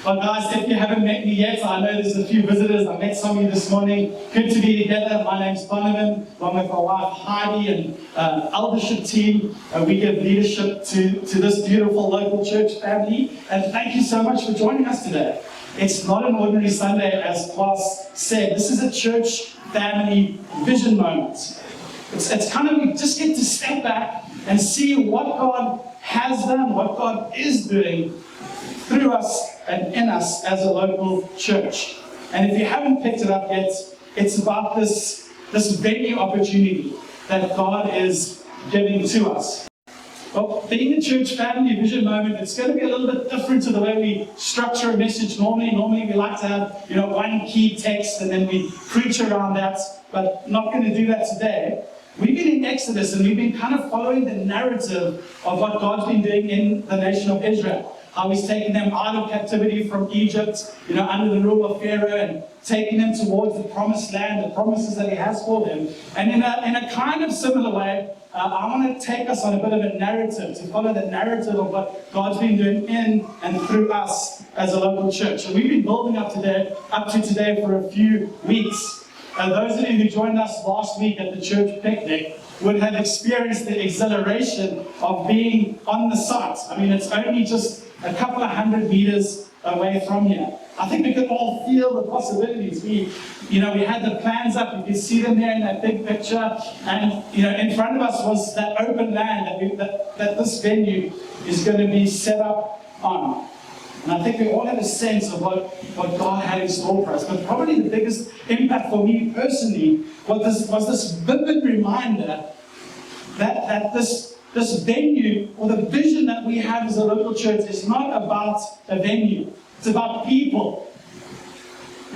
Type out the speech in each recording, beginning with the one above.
Well, guys, if you haven't met me yet, I know there's a few visitors. I met some of you this morning. Good to be together. My name's Donovan, along with my wife Heidi and eldership team. We give leadership to this beautiful local church family. And thank you so much for joining us today. It's not an ordinary Sunday, as Klaus said. This is a church family vision moment. It's kind of, we just get to step back and see what God has done, what God is doing through us and in us as a local church. And if you haven't picked it up yet, it's about this venue opportunity that God is giving to us. Well, being a church family vision moment, it's going to be a little bit different to the way we structure a message normally. Normally we like to have, one key text and then we preach around that, but not going to do that today. We've been in Exodus and we've been kind of following the narrative of what God's been doing in the nation of Israel. How He's taking them out of captivity from Egypt, under the rule of Pharaoh, and taking them towards the promised land, the promises that He has for them. And in a kind of similar way, I want to take us on a bit of a narrative, to follow the narrative of what God's been doing in and through us as a local church. And we've been building up to today for a few weeks. Those of you who joined us last week at the church picnic would have experienced the exhilaration of being on the site. I mean, it's only just a couple of 100 meters away from here. I think we could all feel the possibilities. We had the plans up. You can see them there in that big picture. And, in front of us was that open land that this venue is going to be set up on. And I think we all had a sense of what God had in store for us. But probably the biggest impact for me personally was this vivid reminder that this venue, or the vision that we have as a local church, is not about a venue. It's about people.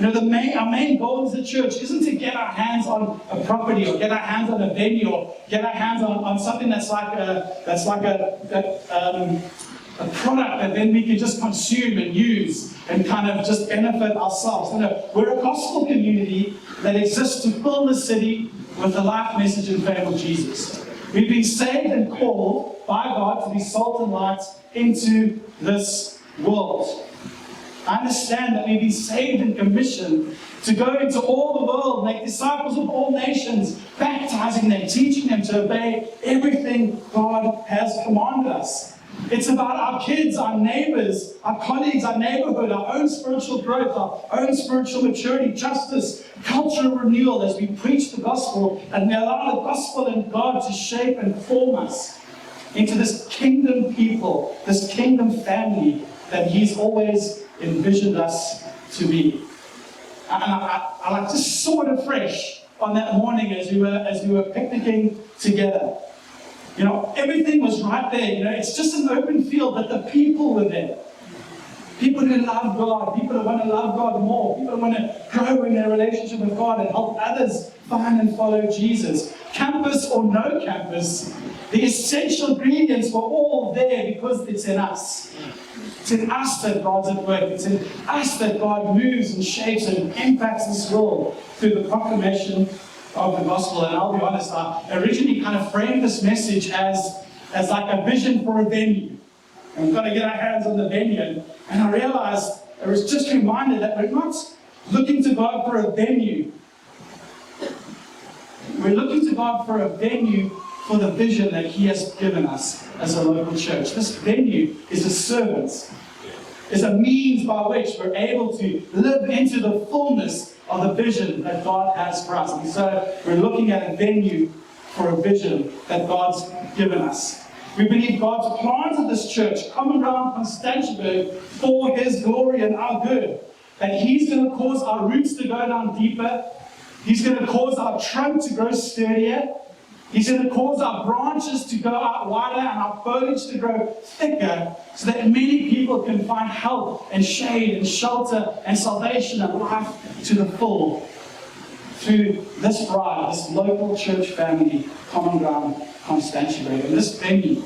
Our main goal as a church isn't to get our hands on a property, or get our hands on a venue, or get our hands on something that's like a product that then we can just consume and use and kind of just benefit ourselves. No, we're a gospel community that exists to fill the city with the life message and fame of Jesus. We've been saved and called by God to be salt and light into this world. I understand that we've been saved and commissioned to go into all the world, make disciples of all nations, baptizing them, teaching them to obey everything God has commanded us. It's about our kids, our neighbors, our colleagues, our neighborhood, our own spiritual growth, our own spiritual maturity, justice, cultural renewal as we preach the gospel and we allow the gospel and God to shape and form us into this kingdom people, this kingdom family that He's always envisioned us to be. And I just saw it afresh on that morning as we were picnicking together. Everything was right there. It's just an open field, but the people were there. People who love God, people who want to love God more, people who want to grow in their relationship with God and help others find and follow Jesus. Campus or no campus, the essential ingredients were all there because it's in us. It's in us that God's at work. It's in us that God moves and shapes and impacts this world through the proclamation of the gospel. And I'll be honest, I originally kind of framed this message as like a vision for a venue. And we've got to get our hands on the venue. And I realized, I was just reminded that we're not looking to God for a venue. We're looking to God for a venue for the vision that He has given us as a local church. This venue is a servant, is a means by which we're able to live into the fullness of the vision that God has for us. And so we're looking at a venue for a vision that God's given us. We believe God's planted this church, common ground Constantiaberg, for His glory and our good. That He's going to cause our roots to go down deeper. He's going to cause our trunk to grow sturdier. He's going to cause our branches to go out wider and our foliage to grow thicker so that many people can find help and shade and shelter and salvation and life to the full through this bride, this local church family, common ground Constantiaberg. And this venue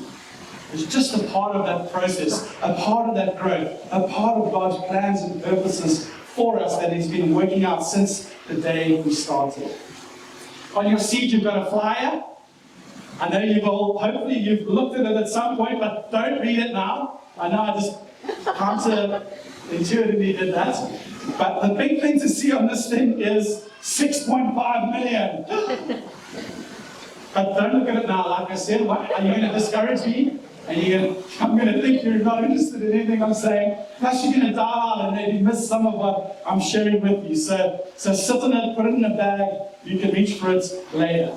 is just a part of that process, a part of that growth, a part of God's plans and purposes for us that He's been working out since the day we started. On your seat, you've got a flyer. I know hopefully you've looked at it at some point, but don't read it now. I know I just Counterintuitively did that. But the big thing to see on this thing is 6.5 million. But don't look at it now. Like I said, what, are you going to discourage me? I'm going to think you're not interested in anything I'm saying. Plus, you're going to dial out and maybe miss some of what I'm sharing with you. So sit on it, put it in a bag. You can reach for it later.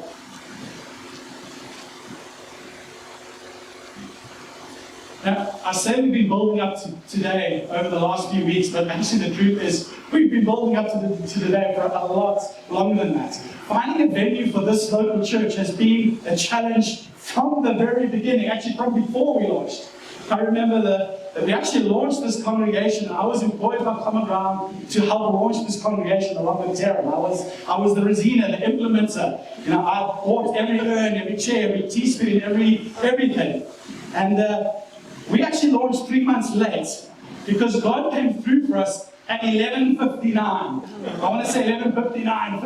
Now, I say we've been building up to today over the last few weeks, but actually the truth is we've been building up to today for a lot longer than that. Finding a venue for this local church has been a challenge from the very beginning, actually from before we launched. I remember that we actually launched this congregation. I was employed by Common Ground to help launch this congregation along with Darren. I was the resiner, the implementer. I bought every urn, every chair, every teaspoon, everything. And we actually launched 3 months late because God came through for us at 11:59. I want to say 11:59.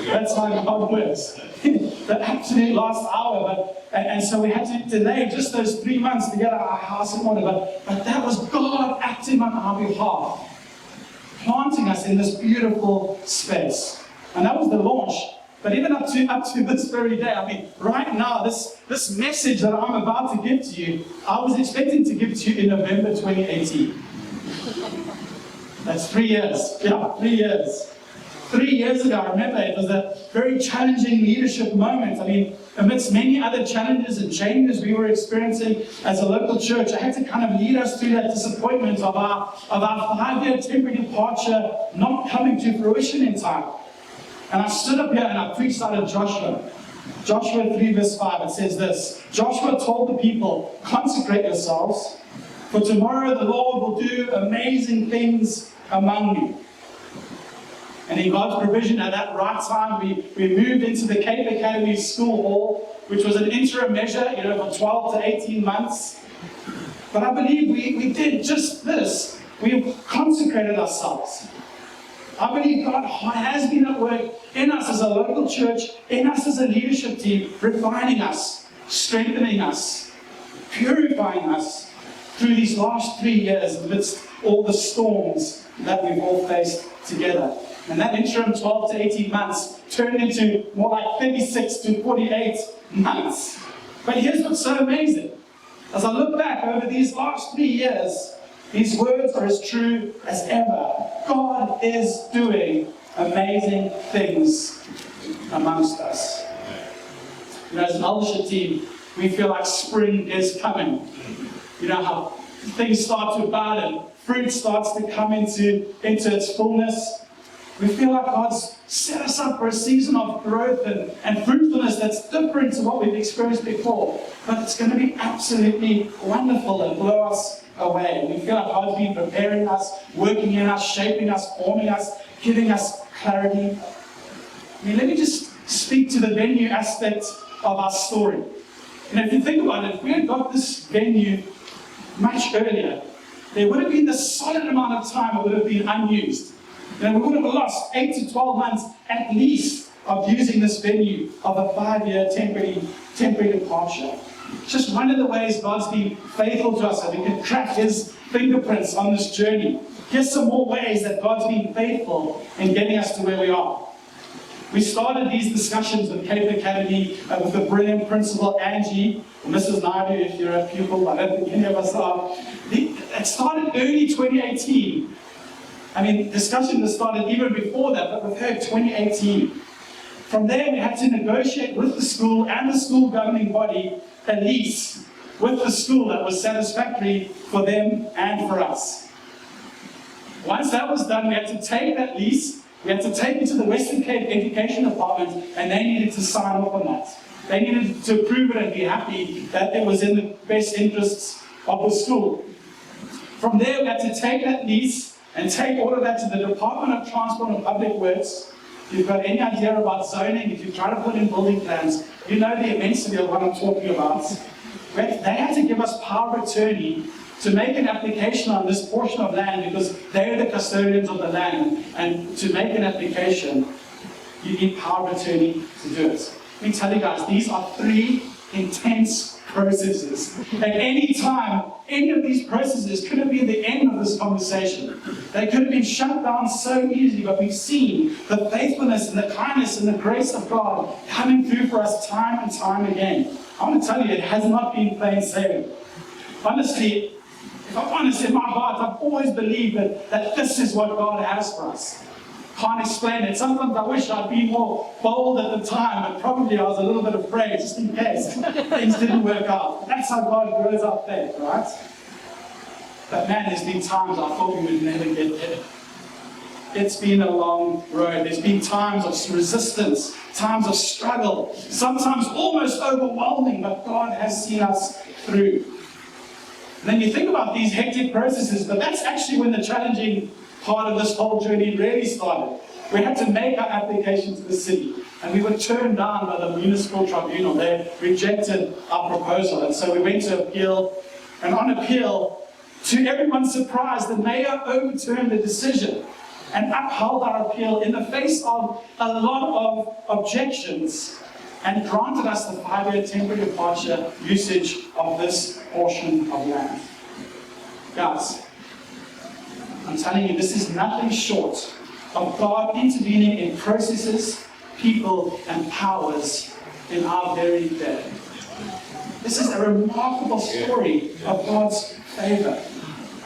That's how God works. The absolute last hour. And so we had to delay just those 3 months to get our house in order. But that was God acting on our behalf, planting us in this beautiful space. And that was the launch. But even up to this very day, I mean, right now, this message that I'm about to give to you, I was expecting to give to you in November 2018. That's 3 years. Yeah, 3 years. 3 years ago, I remember it was a very challenging leadership moment. I mean, amidst many other challenges and changes we were experiencing as a local church, I had to kind of lead us through that disappointment of our 5-year temporary departure not coming to fruition in time. And I stood up here and I preached out of Joshua. Joshua 3 verse 5, it says this: Joshua told the people, consecrate yourselves, for tomorrow the Lord will do amazing things among you. And in God's provision at that right time, we moved into the Cape Academy School Hall, which was an interim measure, for 12 to 18 months. But I believe we did just this. We consecrated ourselves. I believe God has been at work in us as a local church, in us as a leadership team, refining us, strengthening us, purifying us through these last 3 years amidst all the storms that we've all faced together. And that interim 12 to 18 months turned into more like 36 to 48 months. But here's what's so amazing. As I look back over these last 3 years, these words are as true as ever. God is doing amazing things amongst us. As an eldership team, we feel like spring is coming. How things start to bud and fruit starts to come into its fullness. We feel like God's set us up for a season of growth and fruitfulness that's different to what we've experienced before. But it's going to be absolutely wonderful and blow us away. We feel like God's been preparing us, working in us, shaping us, forming us, giving us clarity. Let me just speak to the venue aspect of our story. If you think about it, if we had got this venue much earlier, there would have been this solid amount of time it would have been unused. We would have lost 8 to 12 months at least of using this venue of a 5-year temporary departure. It's just one of the ways God's been faithful to us, and we can track His fingerprints on this journey. Here's some more ways that God's been faithful in getting us to where we are. We started these discussions with Cape Academy with the brilliant principal Angie, or Mrs. Naidu if you're a pupil, I don't think any of us are. It started early 2018. Discussion that started even before that, but with her 2018. From there, we had to negotiate with the school and the school governing body a lease with the school that was satisfactory for them and for us. Once that was done, we had to take that lease, we had to take it to the Western Cape Education Department, and they needed to sign off on that. They needed to approve it and be happy that it was in the best interests of the school. From there, we had to take that lease and take all of that to the Department of Transport and Public Works. If you've got any idea about zoning, if you try to put in building plans, you know the immensity of what I'm talking about. They had to give us power of attorney to make an application on this portion of land because they're the custodians of the land. And to make an application, you need power of attorney to do it. Let me tell you guys, these are 3 intense processes. At any time, any of these processes could have been the end of this conversation. They could have been shut down so easily, but we've seen the faithfulness and the kindness and the grace of God coming through for us time and time again. I want to tell you, it has not been plain sailing. Honestly, if I'm honest, in my heart, I've always believed that this is what God has for us. Can't explain it. Sometimes I wish I'd been more bold at the time, and probably I was a little bit afraid, just in case things didn't work out. That's how God grows our faith, right? But man, there's been times I thought we would never get there. It's been a long road. There's been times of resistance, times of struggle, sometimes almost overwhelming, but God has seen us through. And then you think about these hectic processes, but that's actually when the challenging part of this whole journey really started. We had to make our application to the city, and we were turned down by the municipal tribunal. They rejected our proposal, and so we went to appeal, and on appeal, to everyone's surprise, the mayor overturned the decision and upheld our appeal in the face of a lot of objections, and granted us the 5-year temporary departure usage of this portion of land. Guys, I'm telling you, this is nothing short of God intervening in processes, people, and powers in our very day. This is a remarkable story of God's favor.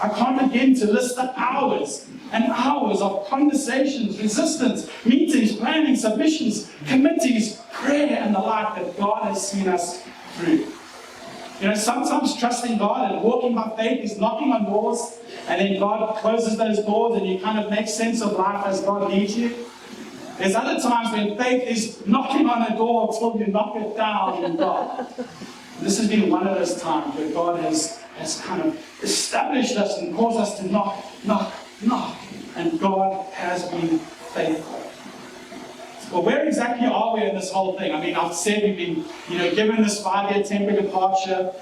I can't begin to list the hours and hours of conversations, resistance, meetings, planning, submissions, committees, prayer, and the like that God has seen us through. You know, sometimes trusting God and walking by faith is knocking on doors, and then God closes those doors and you kind of make sense of life as God leads you. There's other times when faith is knocking on a door until you knock it down in God. This has been one of those times where God has kind of established us and caused us to knock, knock, knock. And God has been faithful. Well, where exactly are we in this whole thing? I mean, I've said we've been, given this 5-year temporary departure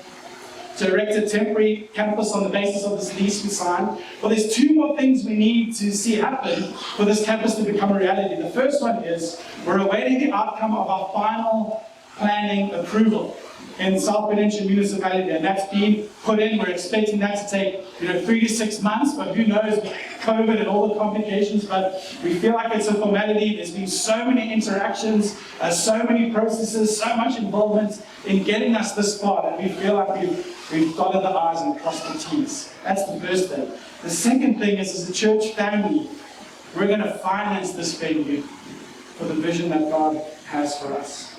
to erect a temporary campus on the basis of this lease we signed. Well, there's 2 more things we need to see happen for this campus to become a reality. The first one is we're awaiting the outcome of our final planning approval in South Peninsula Municipality, and that's been put in. We're expecting that to take 3 to 6 months, but who knows, COVID and all the complications, but we feel like it's a formality. There's been so many interactions, so many processes, so much involvement in getting us this far that we feel like we've dotted the I's and crossed the T's. That's the first thing. The second thing is, as a church family, we're going to finance this venue for the vision that God has for us.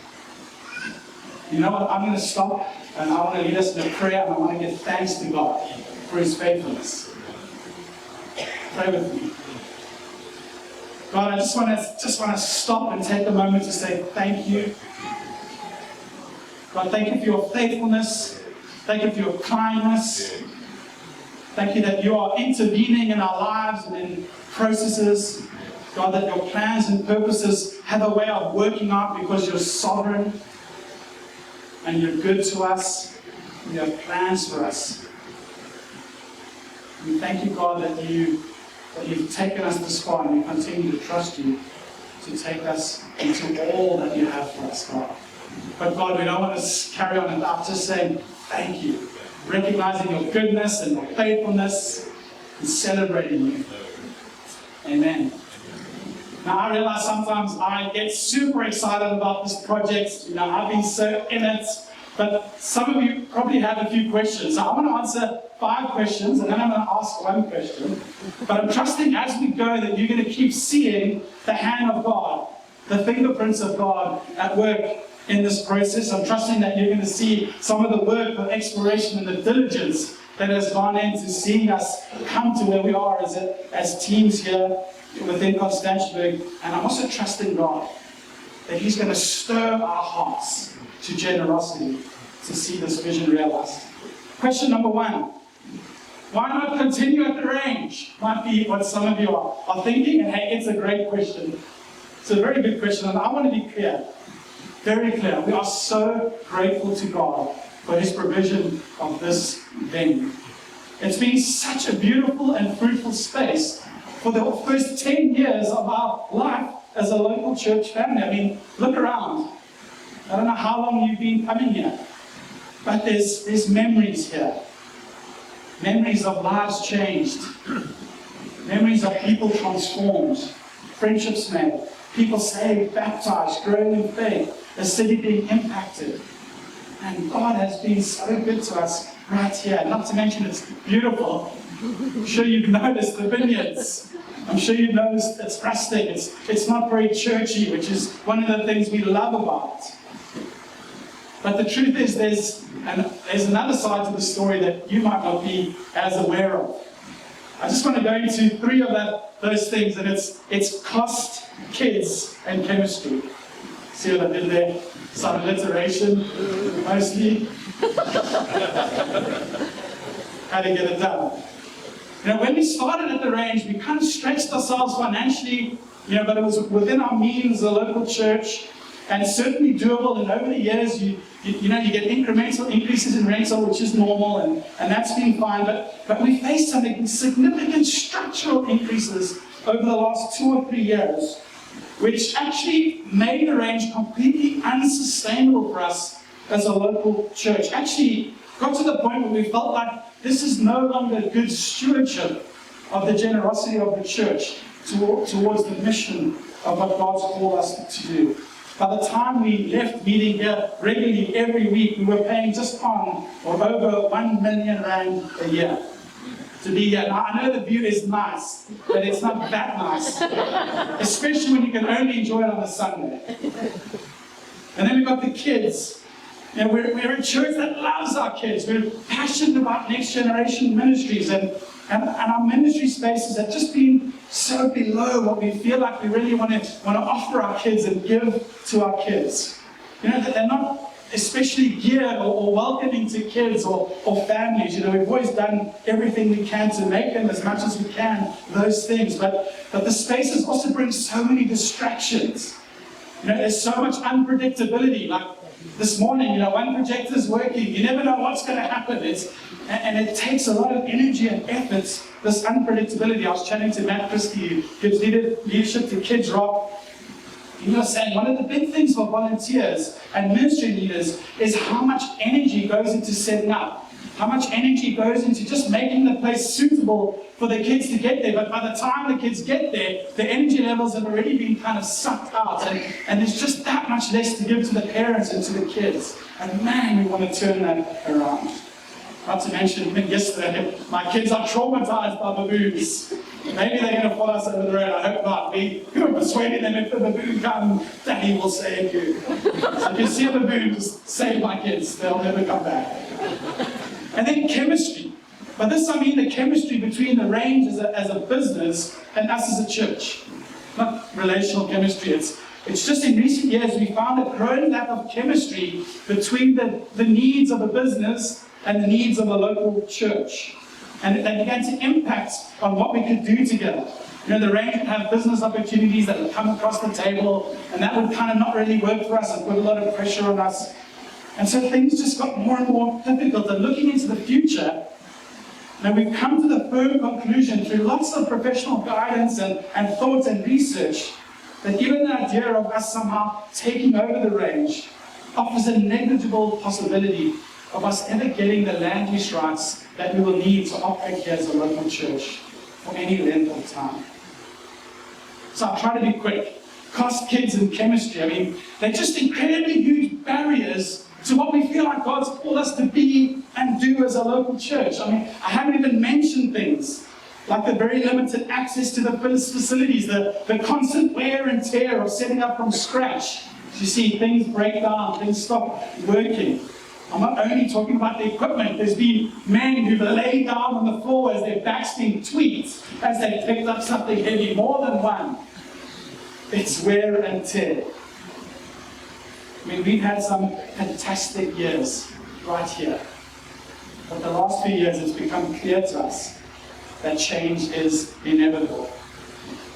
You know what? I'm going to stop, and I want to lead us in a prayer, and I want to give thanks to God for His faithfulness. Pray with me. God, I just want to stop and take a moment to say thank you. God, thank you for your faithfulness. Thank you for your kindness. Thank you that you are intervening in our lives and in processes. God, that your plans and purposes have a way of working out because you're sovereign. And you're good to us, and you have plans for us. We thank you, God, that you've taken us this far, and we continue to trust you to take us into all that you have for us, God. But God, we don't want to carry on without just saying thank you, recognizing your goodness and your faithfulness, and celebrating you. Amen. Now, I realize sometimes I get super excited about this project. I've been so in it. But some of you probably have a few questions. So I'm going to answer 5 questions, and then I'm going to ask 1 question. But I'm trusting as we go that you're going to keep seeing the hand of God, the fingerprints of God at work in this process. I'm trusting that you're going to see some of the work, the exploration, and the diligence that has gone into seeing us come to where we are as teams here within Constantiaberg. And I'm also trusting God that He's going to stir our hearts to generosity to see this vision realized. Question number 1. Why not continue at the range? Might be what some of you are thinking, and hey, it's a great question. It's a very good question, and I want to be clear, very clear. We are so grateful to God for His provision of this venue. It's been such a beautiful and fruitful space for the first 10 years of our life as a local church family. I mean, look around. I don't know how long you've been coming here. But there's memories here. Memories of lives changed. Memories of people transformed. Friendships made. People saved, baptized, growing in faith. A city being impacted. And God has been so good to us right here. Not to mention it's beautiful. I'm sure you've noticed the vineyards. I'm sure you've noticed it's rustic. It's not very churchy, which is one of the things we love about. But the truth is there's another side to the story that you might not be as aware of. I just want to go into three of those things, and it's cost, kids, and chemistry. See what I did there? Some alliteration, mostly. How to get it done. When we started at the range, we kind of stretched ourselves financially, but it was within our means as a local church, and certainly doable. And over the years, you get incremental increases in rental, which is normal, and that's been fine. But we faced some significant structural increases over the last 2 or 3 years, which actually made the range completely unsustainable for us as a local church. Actually got to the point where we felt like this is no longer good stewardship of the generosity of the church towards the mission of what God's called us to do. By the time we left meeting here regularly every week, we were paying just on or over 1 million rand a year to be here. Now, I know the view is nice, but it's not that nice, especially when you can only enjoy it on a Sunday. And then we've got the kids. We're a church that loves our kids. We're passionate about next generation ministries, and our ministry spaces have just been so below what we feel like we really want to offer our kids and give to our kids. That they're not especially geared or welcoming to kids or families. We've always done everything we can to make them as much as we can, those things. But the spaces also bring so many distractions. There's so much unpredictability. Like this morning, one projector's working. You never know what's going to happen. And it takes a lot of energy and effort, this unpredictability. I was chatting to Matt Christie, who gives leadership to Kids Rock. He was saying one of the big things for volunteers and ministry leaders is how much energy goes into setting up. How much energy goes into just making the place suitable for the kids to get there. But by the time the kids get there, the energy levels have already been kind of sucked out. And there's just that much less to give to the parents and to the kids. And man, we want to turn that around. Not to mention, even yesterday, my kids are traumatized by baboons. Maybe they're going to follow us over the road. I hope not. We were persuading them if the baboon comes, Daddy will save you. So if you see a baboon, just save my kids. They'll never come back. And then chemistry. By this I mean the chemistry between the range as a business and us as a church. Not relational chemistry. It's just in recent years we found a growing lack of chemistry between the needs of a business and the needs of a local church. And it began to impact on what we could do together. The range would have business opportunities that would come across the table, and that would kind of not really work for us and put a lot of pressure on us. And so things just got more and more difficult. And looking into the future, we've come to the firm conclusion through lots of professional guidance and thoughts and research that even the idea of us somehow taking over the range offers a negligible possibility of us ever getting the land use rights that we will need to operate here as a local church for any length of time. So I'll try to be quick. Cost, kids, and chemistry. They're just incredibly huge barriers to what we feel like God's called us to be and do as a local church. I haven't even mentioned things like the very limited access to the facilities, the constant wear and tear of setting up from scratch. You see, things break down, things stop working. I'm not only talking about the equipment. There's been men who've laid down on the floor as their backs being tweaked as they picked up something heavy, more than one. It's wear and tear. We've had some fantastic years right here. But the last few years it's become clear to us that change is inevitable.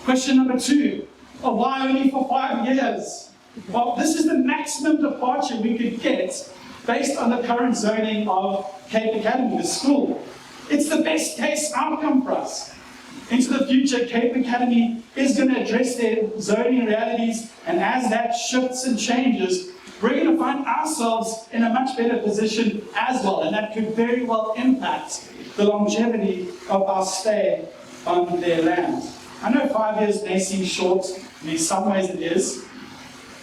Question number 2. Well, why only for 5 years? Well, this is the maximum departure we could get based on the current zoning of Cape Academy, the school. It's the best case outcome for us. Into the future, Cape Academy is going to address their zoning realities, and as that shifts and changes, we're going to find ourselves in a much better position as well, and that could very well impact the longevity of our stay on their land. I know 5 years may seem short, and in some ways it is,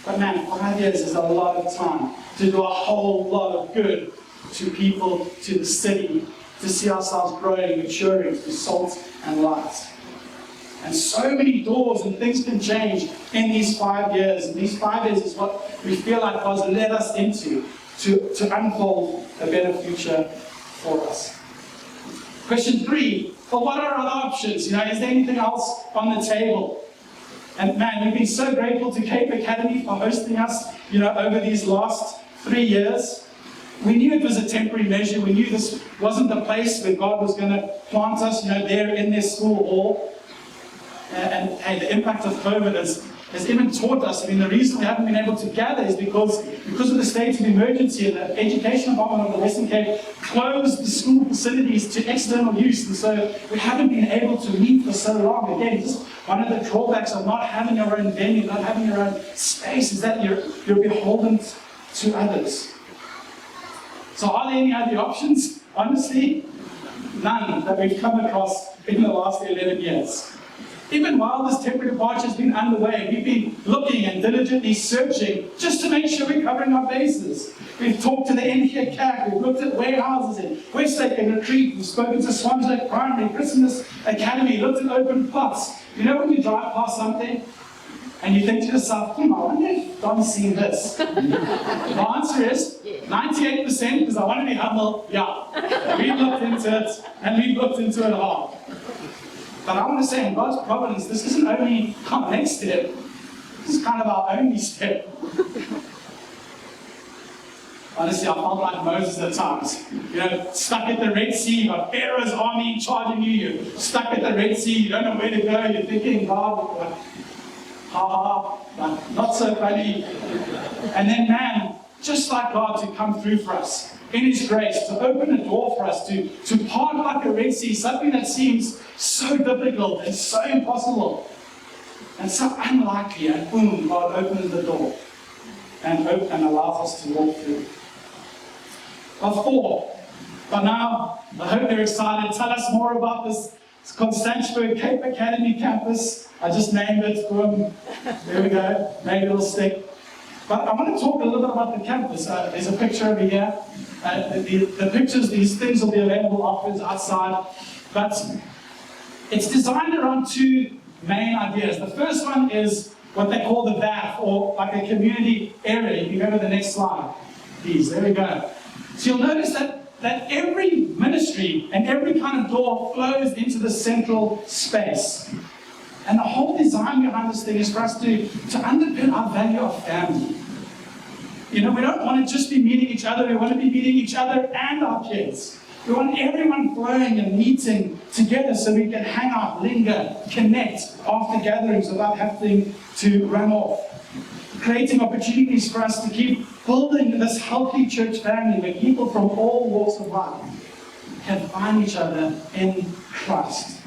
but man, 5 years is a lot of time to do a whole lot of good to people, to the city, to see ourselves growing, maturing, to salt and light. And so many doors and things can change in these 5 years. And these 5 years is what we feel like God's led us into to unfold a better future for us. Question 3, well, what are our options? Is there anything else on the table? And man, we've been so grateful to Cape Academy for hosting us, over these last 3 years. We knew it was a temporary measure. We knew this wasn't the place where God was going to plant us, there in their school hall. And hey, the impact of COVID has even taught us. The reason we haven't been able to gather is because of the state of emergency, and the Education Department of the Western Cape closed the school facilities to external use, and so we haven't been able to meet for so long. Again, just one of the drawbacks of not having your own venue, not having your own space, is that you're beholden to others. So are there any other options? Honestly, none that we've come across in the last 11 years. Even while this temporary departure has been underway, we've been looking and diligently searching just to make sure we're covering our bases. We've talked to the NG CAC, we've looked at warehouses in Westlake and Retreat, we've spoken to Swansea Primary, Christmas Academy, looked at open plots. When you drive past something and you think to yourself, I wonder if Don's seen this. The answer is 98%, because I want to be humble, yeah. We've looked into it, and we've looked into it hard. But I want to say, in God's providence, this isn't only our next step, this is kind of our only step. Honestly, I felt like Moses at times. Stuck at the Red Sea, you've got Pharaoh's army charging you, you're stuck at the Red Sea, you don't know where to go, you're thinking, God, not so funny. And then, man, just like God to come through for us in His grace, to open a door for us, to part like a Red Sea, something that seems so difficult and so impossible and so unlikely, and boom, God opens the door and allows us to walk through. Well, 4. By now, I hope you're excited. Tell us more about this Constantiaberg Cape Academy campus. I just named it. Boom. There we go. Maybe it'll stick. But I want to talk a little bit about the campus. There's a picture over here. The pictures, these things will be available afterwards outside. But it's designed around 2 main ideas. The first one is what they call the VAF, or like a community area. You can go to the next slide, please. There we go. So you'll notice that every ministry and every kind of door flows into the central space. And the whole design behind this thing is for us to underpin our value of family. We don't want to just be meeting each other, we want to be meeting each other and our kids. We want everyone flowing and meeting together so we can hang out, linger, connect after gatherings without having to run off. Creating opportunities for us to keep building this healthy church family where people from all walks of life can find each other in Christ.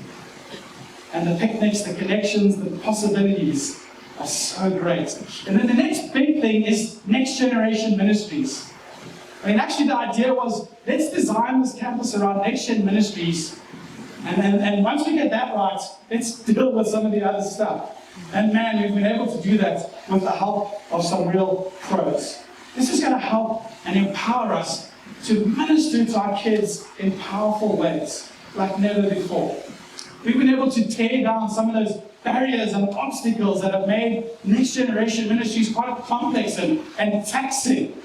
And the picnics, the connections, the possibilities are so great. And then the next big thing is next generation ministries. Actually the idea was, let's design this campus around next gen ministries. And once we get that right, let's deal with some of the other stuff. And man, we've been able to do that with the help of some real pros. This is going to help and empower us to minister to our kids in powerful ways like never before. We've been able to tear down some of those barriers and obstacles that have made next generation ministries quite complex and taxing.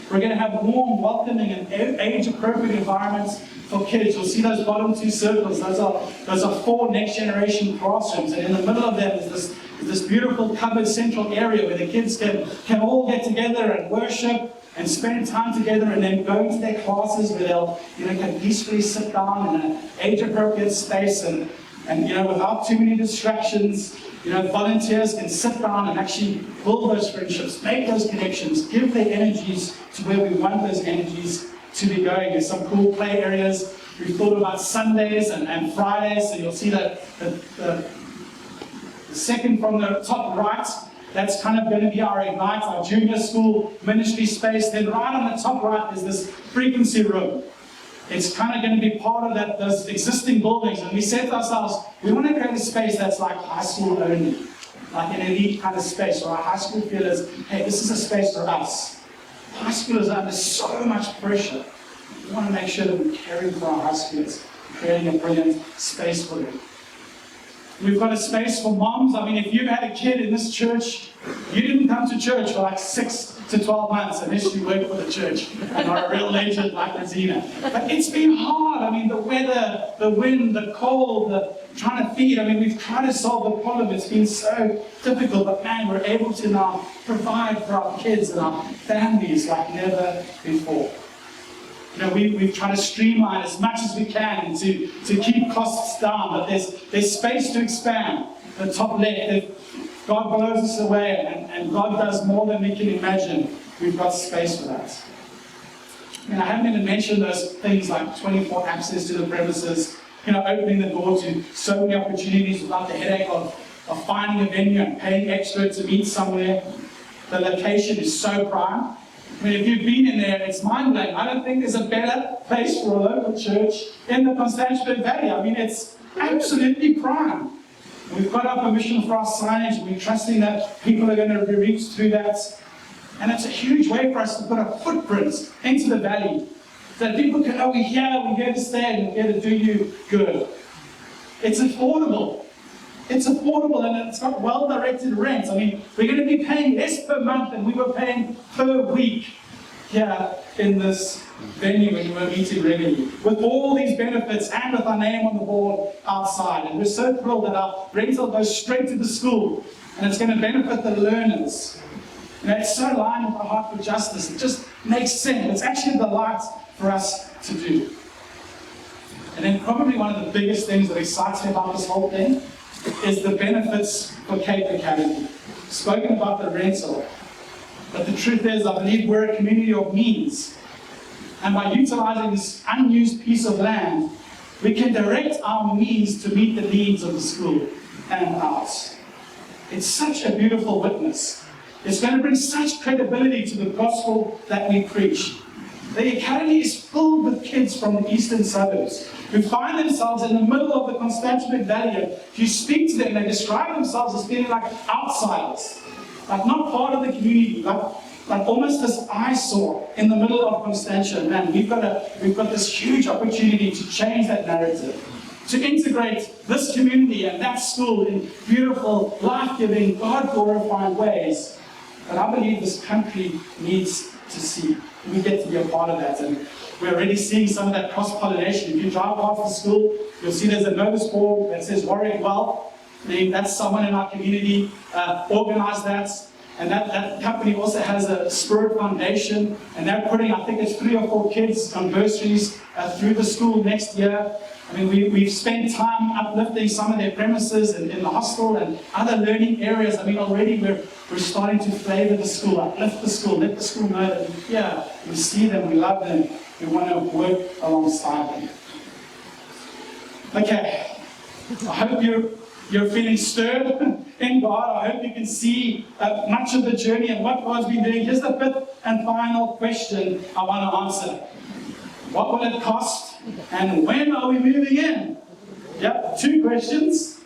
We're going to have warm, welcoming, and age-appropriate environments for kids. You'll see those bottom 2 circles. Those are 4 next-generation classrooms, and in the middle of them is this beautiful covered central area where the kids can all get together and worship and spend time together, and then go into their classes where they'll can peacefully sit down in an age-appropriate space and without too many distractions. Volunteers can sit down and actually build those friendships, make those connections, give their energies to where we want those energies to be going. There's some cool play areas. We've thought about Sundays and Fridays, so you'll see that the second from the top right That's kind of going to be our Ignite, our junior school ministry space. Then right on the top right is this frequency room. It's kind of going to be part of those existing buildings. And we said to ourselves, we want to create a space that's like high school only. Like an elite kind of space where our high school feelers, hey, this is a space for us. High schoolers are under so much pressure. We want to make sure that we're caring for our high schoolers, creating a brilliant space for them. We've got a space for moms. I mean, if you've had a kid in this church, you didn't come to church for like 6 to 12 months unless you work for the church and are a real legend like Rosina. But it's been hard. I mean, the weather, the wind, the cold, the trying to feed. I mean, we've tried to solve the problem. It's been so difficult. But man, we're able to now provide for our kids and our families like never before. You know, we've tried to streamline as much as we can to keep costs down, but there's space to expand. The top left, if God blows us away and God does more than we can imagine, we've got space for that. And I haven't even mentioned those things like 24 access to the premises, you know, opening the door to so many opportunities without the headache of finding a venue and paying extra to meet somewhere. The location is so prime. I mean, if you've been in there, it's mind-blowing. I don't think there's a better place for a local church in the Constantiaberg Valley. I mean, it's absolutely prime. We've got our permission for our signage. We're trusting that people are going to be reached through that. And it's a huge way for us to put a footprint into the valley. So that people can, oh, we're here to stay, and we're here to do you good. It's affordable. It's affordable, and it's got well-directed rent. I mean, we're going to be paying less per month than we were paying per week here in this venue when we were meeting regularly. With all these benefits and with our name on the board outside. And we're so thrilled that our rental goes straight to the school, and it's going to benefit the learners. You know, it's so aligned with our heart for justice. It just makes sense. It's actually the light for us to do. And then probably one of the biggest things that excites me about this whole thing is the benefits for Cape Academy. Spoken about the rental, but the truth is, I believe we're a community of means. And by utilizing this unused piece of land, we can direct our means to meet the needs of the school and ours. It's such a beautiful witness. It's going to bring such credibility to the gospel that we preach. The academy is filled with kids from the eastern suburbs who find themselves in the middle of the Constantiaberg Valley. And if you speak to them, they describe themselves as feeling like outsiders, like not part of the community, like almost this eyesore in the middle of Constantia. Man, we've got this huge opportunity to change that narrative, to integrate this community and that school in beautiful, life-giving, God-glorifying ways that I believe this country needs to see. We get to be a part of that, and we're already seeing some of that cross-pollination. If you drive past the school, you'll see there's a notice board that says Warwick Well. That's someone in our community organized that. And that company also has a Spirit Foundation, and they're putting, I think it's 3 or 4 kids on bursaries through the school next year. I mean, we've spent time uplifting some of their premises in the hostel and other learning areas. I mean, already we're starting to flavor the school, uplift the school, let the school know that we're here, we see them, we love them, we want to work alongside them. Okay, I hope you're feeling stirred in God. I hope you can see much of the journey and what God's been doing. Here's the 5th and final question I want to answer. What will it cost? And when are we moving in? Yep, 2 questions,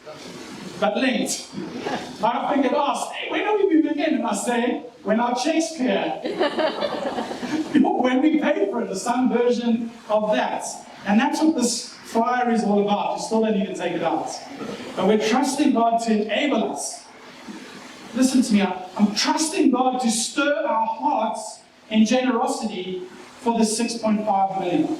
but linked. I often get asked, hey, when are we moving in? And I say, when our checks clear. When we pay for it, or some version of that. And that's what this flyer is all about. You still don't need to take it out. But we're trusting God to enable us. Listen to me, I'm trusting God to stir our hearts in generosity for the 6.5 million.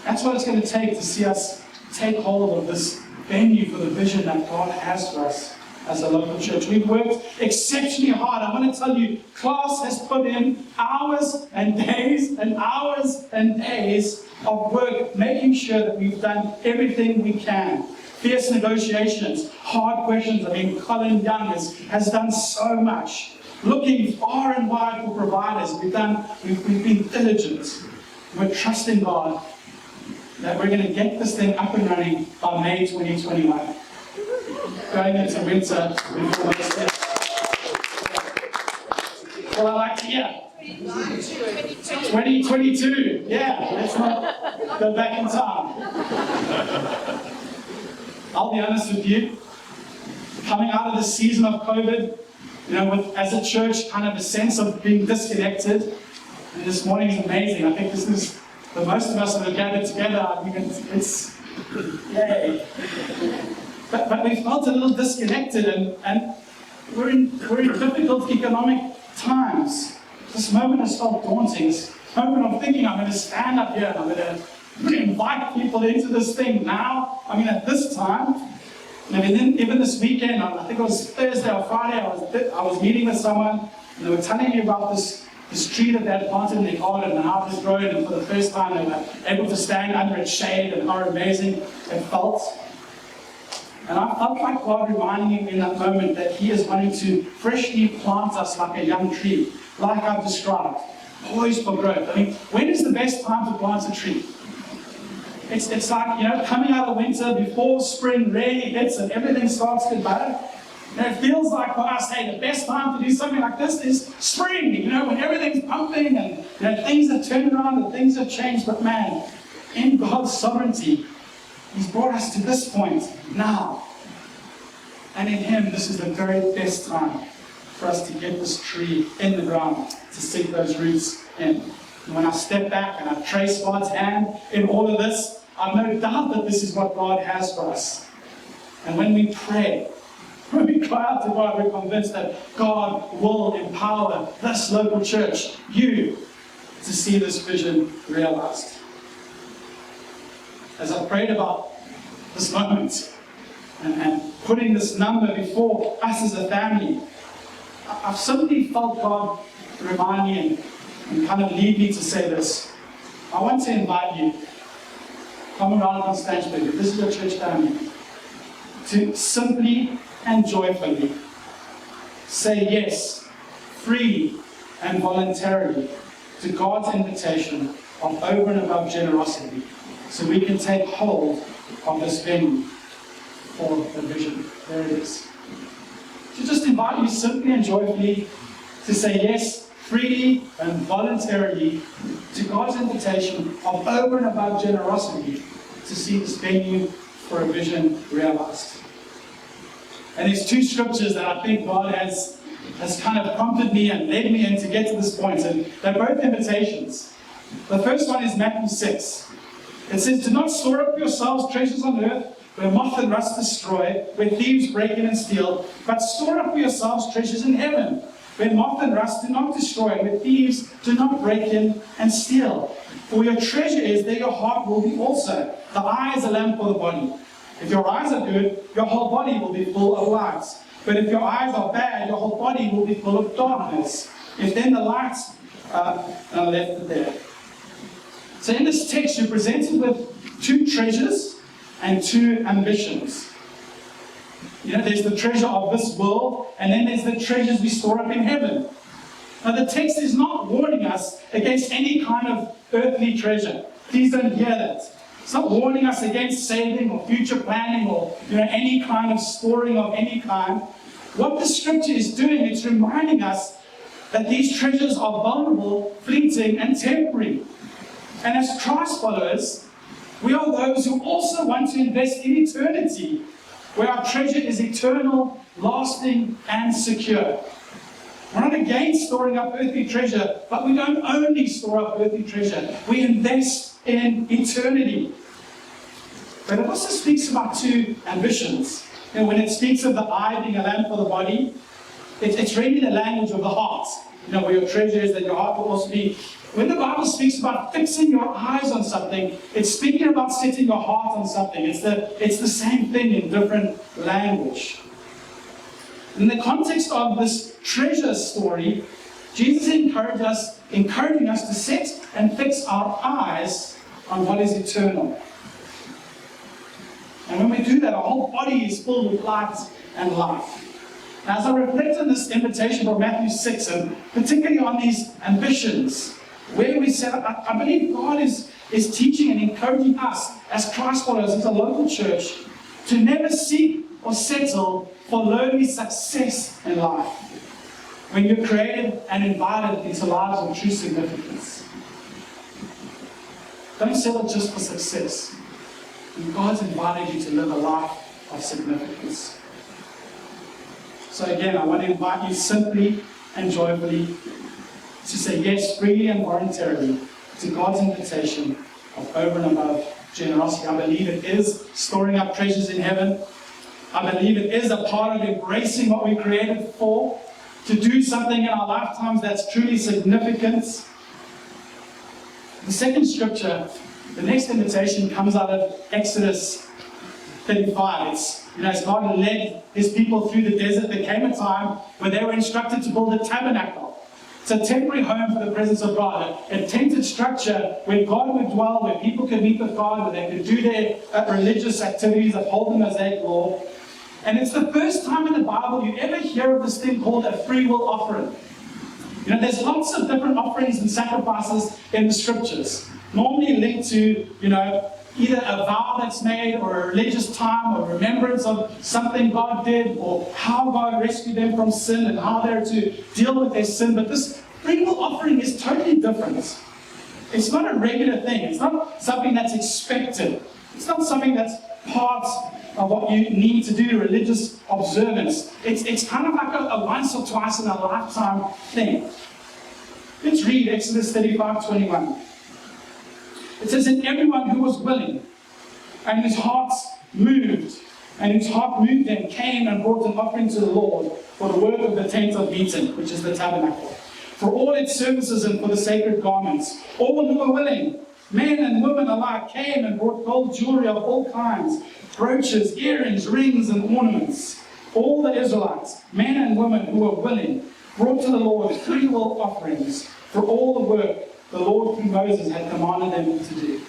That's what it's going to take to see us take hold of this venue for the vision that God has for us as a local church. We've worked exceptionally hard. I want to tell you, class has put in hours and days and hours and days of work, making sure that we've done everything we can. Fierce negotiations, hard questions. I mean, Colin Young has done so much. Looking far and wide for providers. We've been diligent. We're trusting God that we're going to get this thing up and running by May 2021. going into winter before next year. Well, I like to hear. 2022. Yeah, let's not go back in time. I'll be honest with you. Coming out of the season of COVID, as a church, kind of a sense of being disconnected. And this morning is amazing. I think this is the most of us that have gathered together. I think it's yay. But we felt a little disconnected, and we're in difficult economic times. This moment has felt daunting. This moment of thinking, I'm going to stand up here and I'm going to invite people into this thing now. I mean, at this time. Even this weekend, I think it was Thursday or Friday, I was meeting with someone, and they were telling me about this tree that they had planted in their garden and how it was growing, and for the first time they were able to stand under its shade and how amazing it felt. And I felt like God reminding me in that moment that He is wanting to freshly plant us like a young tree, like I've described, poised for growth. I mean, when is the best time to plant a tree? It's like, coming out of winter before spring really hits and everything starts to get better. And it feels like for us, hey, the best time to do something like this is spring, when everything's pumping and things have turned around and things have changed. But man, in God's sovereignty, He's brought us to this point now. And in Him, this is the very best time for us to get this tree in the ground, to sink those roots in. And when I step back and I trace God's hand in all of this, I've no doubt that this is what God has for us. And when we pray, when we cry out to God, we're convinced that God will empower this local church, you, to see this vision realized. As I prayed about this moment and putting this number before us as a family, I've suddenly felt God remind me and kind of lead me to say this. I want to invite you, come around Constantiaberg, if this is your church family, to simply and joyfully say yes, freely and voluntarily, to God's invitation of over and above generosity, so we can take hold of this venue for the vision. There it is. To just invite you simply and joyfully to say yes, freely and voluntarily, to God's invitation of over and above generosity to see this venue for a vision realized. And there's two scriptures that I think God has kind of prompted me and led me in to get to this point, and they're both invitations. The first one is Matthew 6. It says, "Do not store up yourselves treasures on earth, where moth and rust destroy, where thieves break in and steal, but store up for yourselves treasures in heaven, where moth and rust do not destroy, where thieves do not break in and steal. For your treasure is, there your heart will be also. The eye is a lamp for the body. If your eyes are good, your whole body will be full of light. But if your eyes are bad, your whole body will be full of darkness. If then the light..." and I left it there. So in this text, you're presented with two treasures and two ambitions. There's the treasure of this world, and then there's the treasures we store up in heaven. Now, the text is not warning us against any kind of earthly treasure. Please don't hear that. It's not warning us against saving or future planning or any kind of storing of any kind. What the scripture is doing, it's reminding us that these treasures are vulnerable, fleeting, and temporary. And as Christ followers, we are those who also want to invest in eternity, where our treasure is eternal, lasting, and secure. We're not against storing up earthly treasure, but we don't only store up earthly treasure. We invest in eternity. But it also speaks about two ambitions. When it speaks of the eye being a lamp for the body, it's really the language of the heart. Where your treasure is, that your heart will also be. When the Bible speaks about fixing your eyes on something, it's speaking about setting your heart on something. It's the same thing in different language. In the context of this treasure story, Jesus encouraging us to set and fix our eyes on what is eternal. And when we do that, our whole body is filled with light and life. Now, as I reflect on this invitation from Matthew 6, and particularly on these ambitions, where we said, I believe God is teaching and encouraging us as Christ followers, as a local church, to never seek or settle for lowly success in life when you're created and invited into lives of true significance. Don't settle just for success. God's invited you to live a life of significance. So again, I want to invite you simply and joyfully to say yes freely and voluntarily to God's invitation of over and above generosity. I believe it is storing up treasures in heaven. I believe it is a part of embracing what we're created for, to do something in our lifetimes that's truly significant. The second scripture, the next invitation, comes out of Exodus 35. As God led his people through the desert, there came a time where they were instructed to build a tabernacle. It's a temporary home for the presence of God, a tented structure where God would dwell, where people could meet with God, where they could do their religious activities, uphold the Mosaic law. And it's the first time in the Bible you ever hear of this thing called a free will offering. There's lots of different offerings and sacrifices in the scriptures, normally linked to, either a vow that's made, or a religious time, or remembrance of something God did, or how God rescued them from sin and how they're to deal with their sin. But this free will offering is totally different. It's not a regular thing. It's not something that's expected. It's not something that's part of what you need to do, religious observance. It's kind of like a once or twice in a lifetime thing. Let's read Exodus 35:21. It says, "And everyone who was willing, and whose heart moved them, came and brought an offering to the Lord for the work of the tent of meeting," which is the tabernacle, "for all its services and for the sacred garments. All who were willing, men and women alike, came and brought gold jewelry of all kinds, brooches, earrings, rings, and ornaments. All the Israelites, men and women who were willing, brought to the Lord free will offerings for all the work the Lord through Moses had commanded them to do."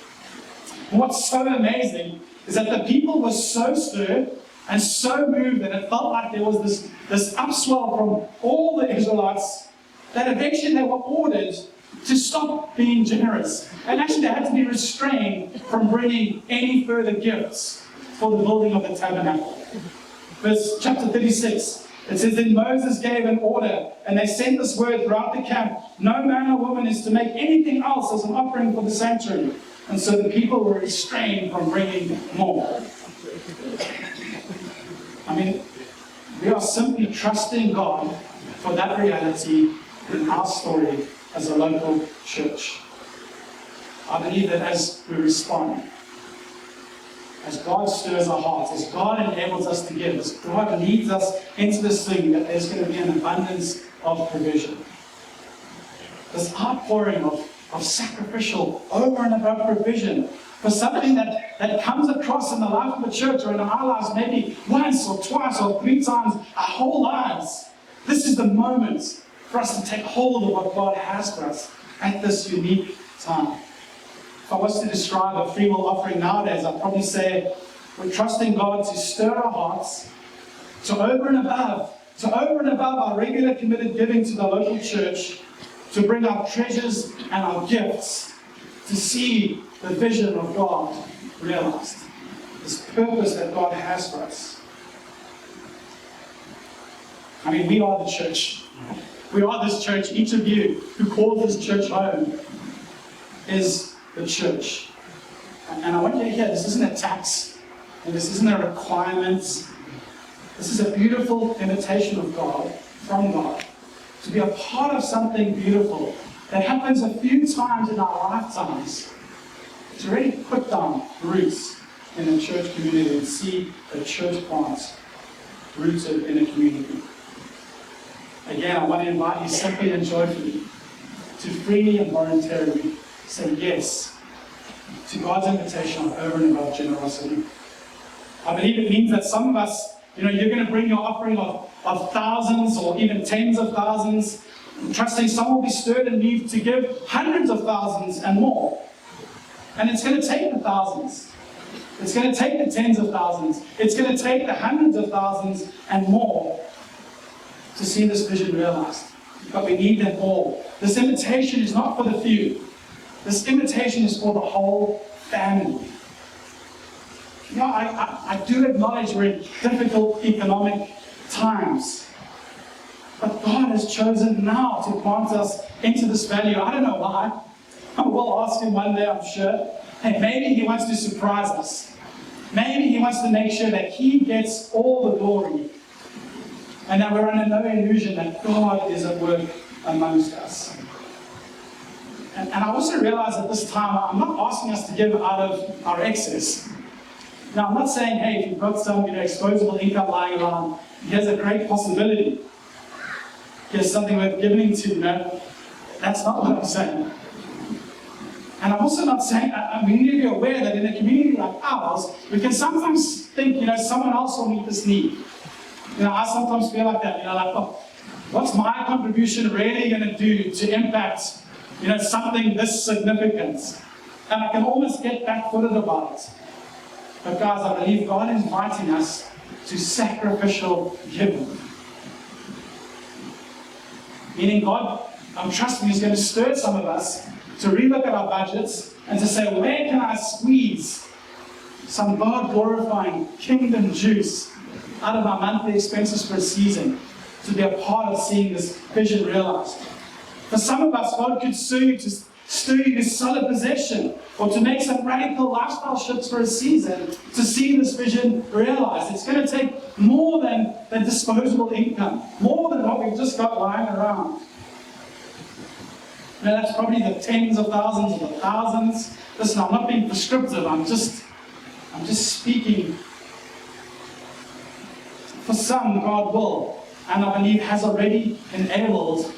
And what's so amazing is that the people were so stirred and so moved that it felt like there was this upswell from all the Israelites that eventually they were ordered to stop being generous. And actually they had to be restrained from bringing any further gifts for the building of the tabernacle. Chapter 36. It says, "Then Moses gave an order, and they sent this word throughout the camp: no man or woman is to make anything else as an offering for the sanctuary." And so the people were restrained from bringing more. We are simply trusting God for that reality in our story as a local church. I believe that as we respond, as God stirs our hearts, as God enables us to give, as God leads us into this thing, that there's going to be an abundance of provision. This outpouring of sacrificial, over and above provision for something that comes across in the life of the church, or in our lives maybe once or twice or 3 times our whole lives. This is the moment for us to take hold of what God has for us at this unique time. If I was to describe a free will offering nowadays, I'd probably say we're trusting God to stir our hearts to over and above our regular committed giving to the local church, to bring our treasures and our gifts, to see the vision of God realized, this purpose that God has for us. We are the church. We are this church. Each of you who calls this church home is the church. And I want you to hear, this isn't a tax, and this isn't a requirement. This is a beautiful invitation of God, from God, to be a part of something beautiful that happens a few times in our lifetimes, to really put down roots in a church community and see a church plant rooted in a community. Again, I want to invite you simply and joyfully to freely and voluntarily say yes to God's invitation of over and above generosity. I believe it means that some of us, you're going to bring your offering of thousands or even tens of thousands, trusting some will be stirred and moved to give hundreds of thousands and more. And it's going to take the thousands. It's going to take the tens of thousands. It's going to take the hundreds of thousands and more to see this vision realized. But we need them all. This invitation is not for the few. This invitation is for the whole family. I do acknowledge we're in difficult economic times. But God has chosen now to plant us into this valley. I don't know why. I will ask him one day, I'm sure. Hey, maybe he wants to surprise us. Maybe he wants to make sure that he gets all the glory. And that we're under no illusion that God is at work amongst us. And I also realize at this time, I'm not asking us to give out of our excess. Now, I'm not saying, hey, if you've got some exposable income lying around, here's a great possibility. Here's something worth giving to, That's not what I'm saying. And I'm also not saying, we need to be aware that in a community like ours, we can sometimes think, someone else will meet this need. I sometimes feel like that, like, oh, what's my contribution really going to do to impact, something this significant? And I can almost get back-footed about it. But guys, I believe God is inviting us to sacrificial giving. Meaning God, I'm trusting He's going to stir some of us to relook at our budgets and to say, where can I squeeze some God-glorifying kingdom juice out of my monthly expenses for a season to be a part of seeing this vision realized? For some of us, God could stir you to sell a possession or to make some radical lifestyle shifts for a season to see this vision realized. It's going to take more than disposable income, more than what we've just got lying around. That's probably the tens of thousands or the thousands. Listen, I'm not being prescriptive. I'm just speaking. For some, God will, and I believe has already enabled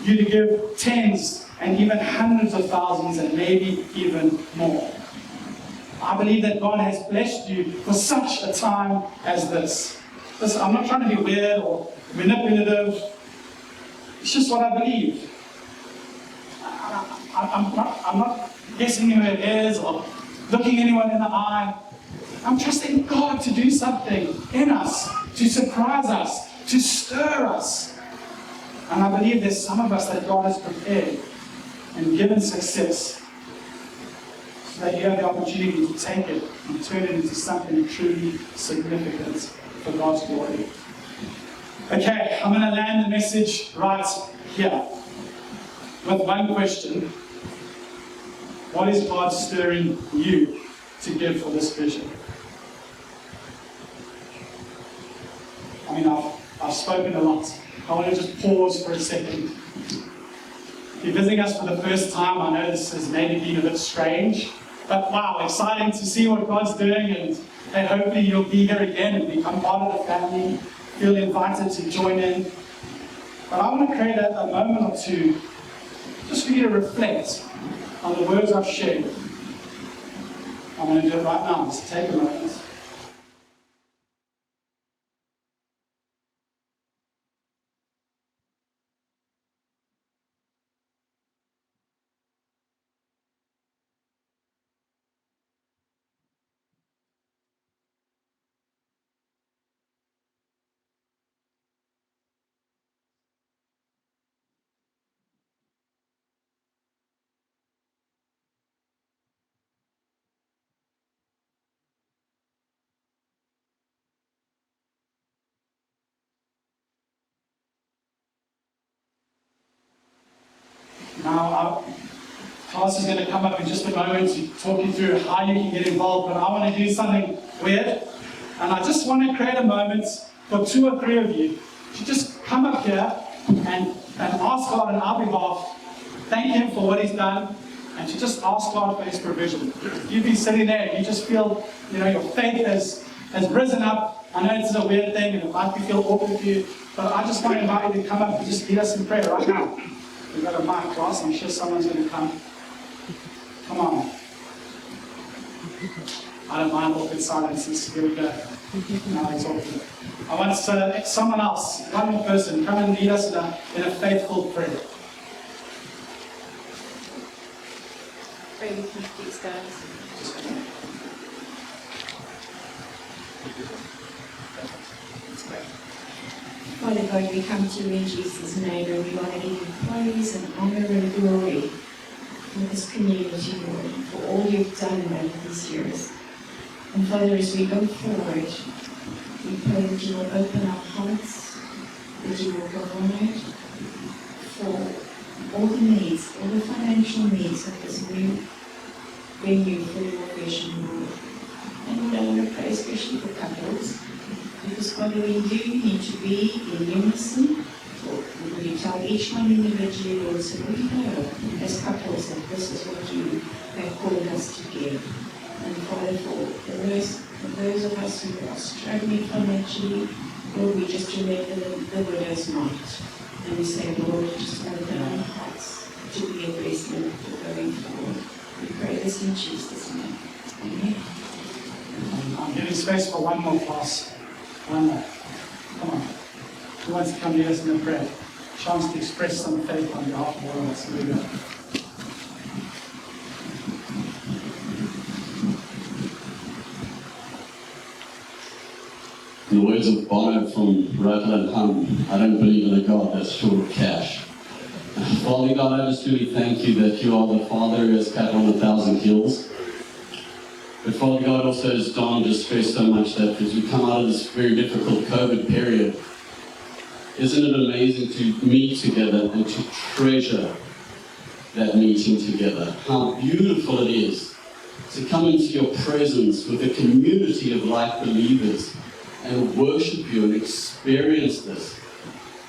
you to give tens and even hundreds of thousands and maybe even more. I believe that God has blessed you for such a time as this. Listen, I'm not trying to be weird or manipulative. It's just what I believe. I'm not guessing who it is or looking anyone in the eye. I'm trusting God to do something in us, to surprise us, to stir us. And I believe there's some of us that God has prepared and given success so that you have the opportunity to take it and turn it into something truly significant for God's glory. Okay, I'm going to land the message right here with one question. What is God stirring you to give for this vision? I've spoken a lot. I want to just pause for a second. If you're visiting us for the first time, I know this has maybe been a bit strange, but wow, exciting to see what God's doing, and hopefully you'll be here again and become part of the family, feel invited to join in. But I want to create a moment or two just for you to reflect on the words I've shared. I'm going to do it right now, just take a moment. Now, our class is going to come up in just a moment to talk you through how you can get involved, but I want to do something weird, and I just want to create a moment for 2 or 3 of you to just come up here and ask God on our behalf, thank Him for what He's done, and to just ask God for His provision. You've been sitting there and you just feel, your faith has risen up. I know this is a weird thing and it might feel awkward for you, but I just want to invite you to come up and just lead us in prayer right now. We've got a mic class, I'm sure someone's going to come. Come on. I don't mind awkward silences. Here we go. Now it's awkward. I want someone else, one more person, come and lead us in a faithful prayer. Pray with these guys. Father God, we come to you in Jesus' name, and we want to give you praise and honor and glory for this community, Lord, for all you've done over these years. And Father, as we go forward, we pray that you will open our hearts, that you will provide for all the needs, all the financial needs of this new venue for your vision, Lord. And Lord, I want to pray especially for couples, because Father, we do need to be in unison. We tell each one individually, Lord, so we know as couples that this is what you have called us to give. And Father, for those of us who are struggling financially, Lord, we just remember the widow's mite. And we say, Lord, just open our hearts to be a blessing for going forward. We pray this in Jesus' name. Amen. I'm giving space for one more class. One more. Come on. Who wants to come lead us in a prayer? Chance to express some faith on behalf of all of us. Here we go. In the words of Bono from Rutland Hum, I don't believe in a God that's short of cash. Father God, I just really thank you that you are the Father who has cut on 1,000 hills. But Father God, also as Don just stressed so much, that as we come out of this very difficult COVID period, isn't it amazing to meet together and to treasure that meeting together? How beautiful it is to come into your presence with a community of like believers and worship you and experience this,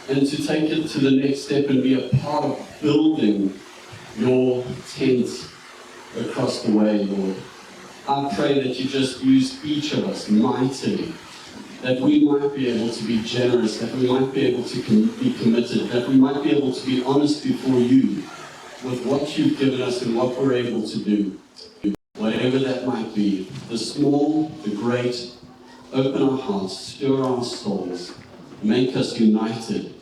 and to take it to the next step and be a part of building your tent across the way, Lord. I pray that you just use each of us mightily, that we might be able to be generous, that we might be able to be committed, that we might be able to be honest before you with what you've given us and what we're able to do. Whatever that might be, the small, the great, open our hearts, stir our souls, make us united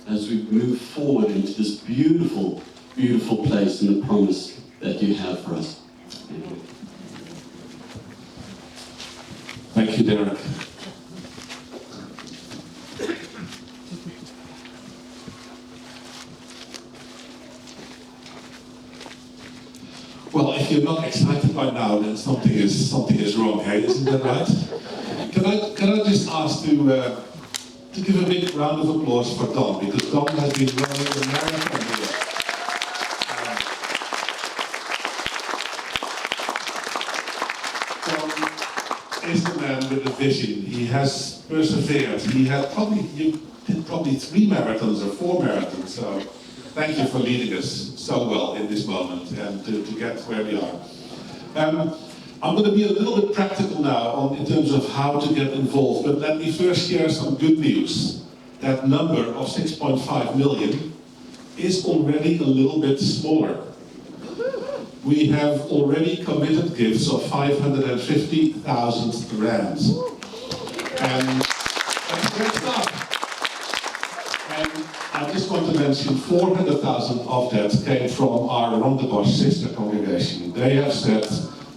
as we move forward into this beautiful, beautiful place and the promise that you have for us. Amen. Thank you, Derek. Well, if you're not excited by now, then something is wrong, hey? Isn't that right? Can I just ask to give a big round of applause for Don, because Don has been running the marathon here. Don is the man with a vision. He has persevered. You did probably 3 marathons or 4 marathons. So thank you for leading us so well in this moment and to get where we are. I'm going to be a little bit practical now in terms of how to get involved, but let me first share some good news. That number of 6.5 million is already a little bit smaller. We have already committed gifts of 550,000 rands. And that's a great start. And I just want to mention 400,000 of that came from our Rondebosch sister congregation. They have said,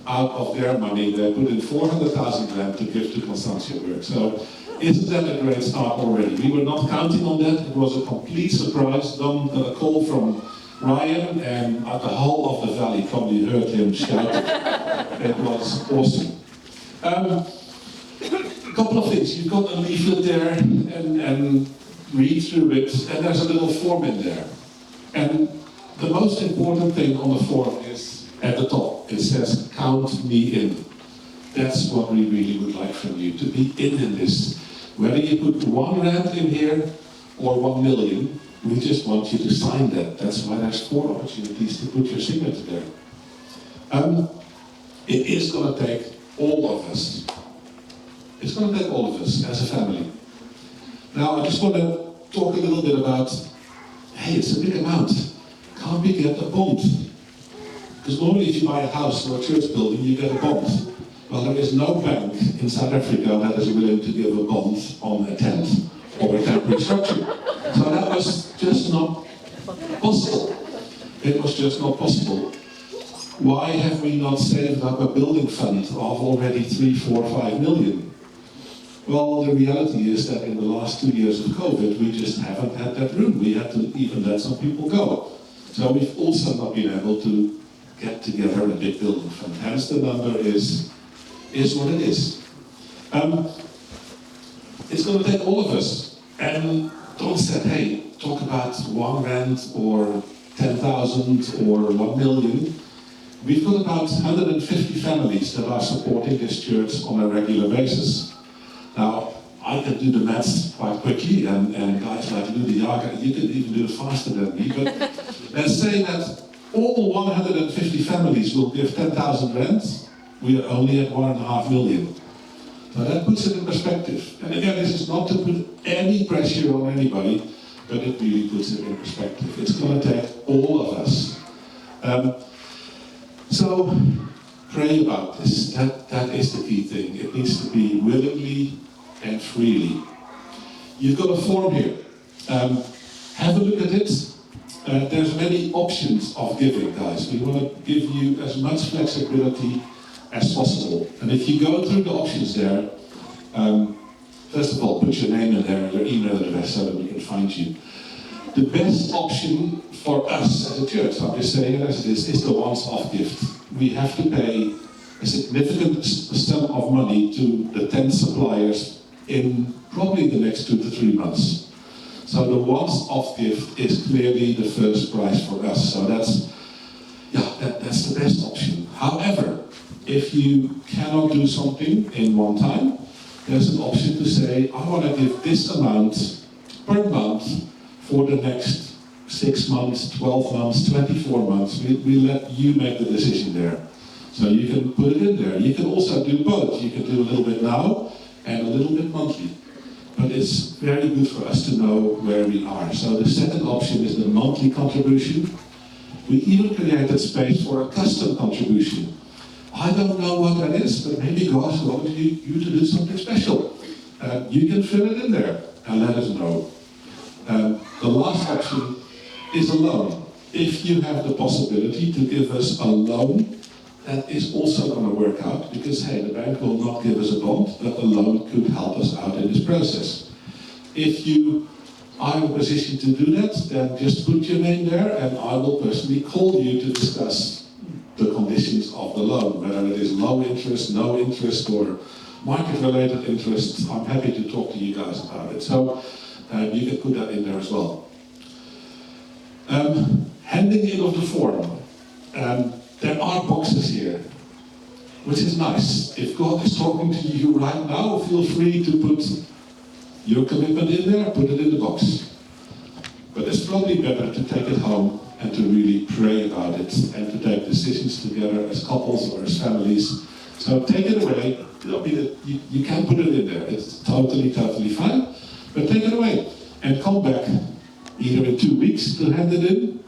out of their money, they put in 400,000 rand to give to Constantiaberg. So, isn't that a great start already? We were not counting on that. It was a complete surprise. Don got a call from Ryan, and the whole of the valley probably heard him shout. It was awesome. A couple of things. You've got a leaflet there, and read through it, and there's a little form in there. And the most important thing on the form is at the top. It says, "Count me in." That's what we really would like from you, to be in this. Whether you put 1 rand in here or 1 million, we just want you to sign that. That's why there's 4 opportunities to put your signature there. It is going to take all of us. It's going to take all of us as a family. Now, I just want to talk a little bit about, hey, it's a big amount. Can't we get a bond? Because normally if you buy a house or a church building, you get a bond. Well, there is no bank in South Africa that is willing to give a bond on a tent or a temporary structure. So that was just not possible. It was just not possible. Why have we not saved up a building fund of already 3, 4, 5 million? Well, the reality is that in the last 2 years of COVID, we just haven't had that room. We had to even let some people go. So we've also not been able to get together a big building fund. Hence the number is is what it is. It's going to take all of us. And don't say, hey, talk about 1 rand or 10,000 or 1 million. We've got about 150 families that are supporting this church on a regular basis. Now, I can do the maths quite quickly, and guys like Ludi Jager, you can even do it faster than me, but let's say that all 150 families will give 10,000 rand, we are only at 1.5 million. So that puts it in perspective. And again, this is not to put any pressure on anybody, but it really puts it in perspective. It's going to take all of us. So pray about this. That is the key thing. It needs to be willingly and freely. You've got a form here. Have a look at it. There's many options of giving, guys. We want to give you as much flexibility as possible. And if you go through the options there, first of all, put your name in there and your email address so that we can find you. The best option for us as a church, I'm just saying it as it is the once-off gift. We have to pay a significant sum of money to the 10 suppliers in probably the next 2 to 3 months. So the once-off gift is clearly the first price for us. So that's the best option. However, if you cannot do something in one time, there's an option to say, I want to give this amount per month for the next 6 months, 12 months, 24 months. We let you make the decision there. So you can put it in there. You can also do both. You can do a little bit now and a little bit monthly. But it's very good for us to know where we are. So the second option is the monthly contribution. We even created space for a custom contribution. I don't know what that is, but maybe God wanted you to do something special. You can fill it in there and let us know. The last option is a loan. If you have the possibility to give us a loan, that is also going to work out, because hey, the bank will not give us a bond, but a loan could help us out in this process. If you are in a position to do that, then just put your name there and I will personally call you to discuss the conditions of the loan, whether it is low interest, no interest, or market-related interest. I'm happy to talk to you guys about it. So you can put that in there as well. Handing in of the form. There are boxes here, which is nice. If God is talking to you right now, feel free to put your commitment in there, put it in the box. But it's probably better to take it home and to really pray about it and to take decisions together as couples or as families. So take it away. You can put it in there. It's totally fine. But take it away and come back either in 2 weeks to hand it in,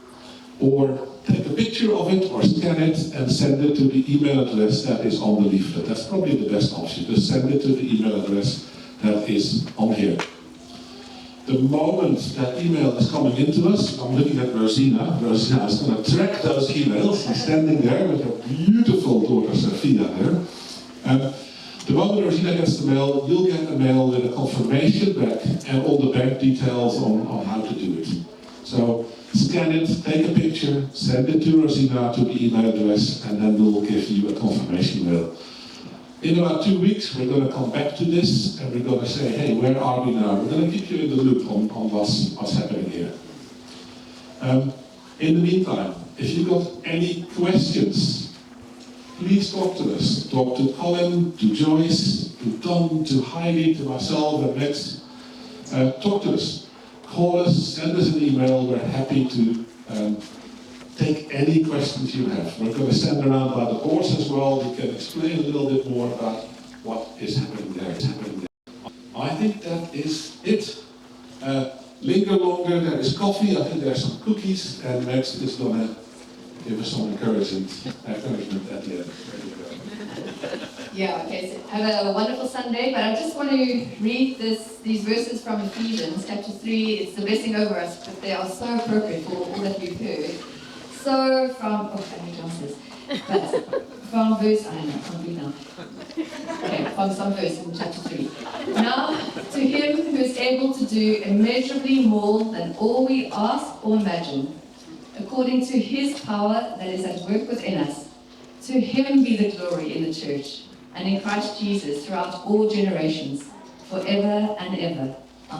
or take a picture of it or scan it and send it to the email address that is on the leaflet. That's probably the best option. Just send it to the email address that is on here. The moment that email is coming into us, I'm looking at Rosina. Rosina is going to track those emails. She's standing there with her beautiful daughter Sophia there. The moment Rosina gets the mail, you'll get a mail with a confirmation back and all the bank details on how to do it. So scan it, take a picture, send it to Rosina to the email address, and then we'll give you a confirmation mail. In about 2 weeks, we're going to come back to this, and we're going to say, hey, where are we now? We're going to keep you in the loop on what's happening here. In the meantime, if you've got any questions, please talk to us. Talk to Colin, to Joyce, to Tom, to Heidi, to myself, and Max. Talk to us. Call us, send us an email. We're happy to take any questions you have. We're going to stand around by the boards as well. We can explain a little bit more about what is happening there. I think that is it. Linger longer, there is coffee, I think there's some cookies, and Max is going to give us some encouragement at the end. Yeah, okay, so have a wonderful Sunday, but I just want to read these verses from Ephesians, chapter 3. It's the blessing over us, but they are so appropriate for all that we've heard. So from, from verse, I don't know, I can't read now. Okay, from some verse in chapter 3. Now, to him who is able to do immeasurably more than all we ask or imagine, according to his power that is at work within us, to him be the glory in the church and in Christ Jesus throughout all generations, forever and ever.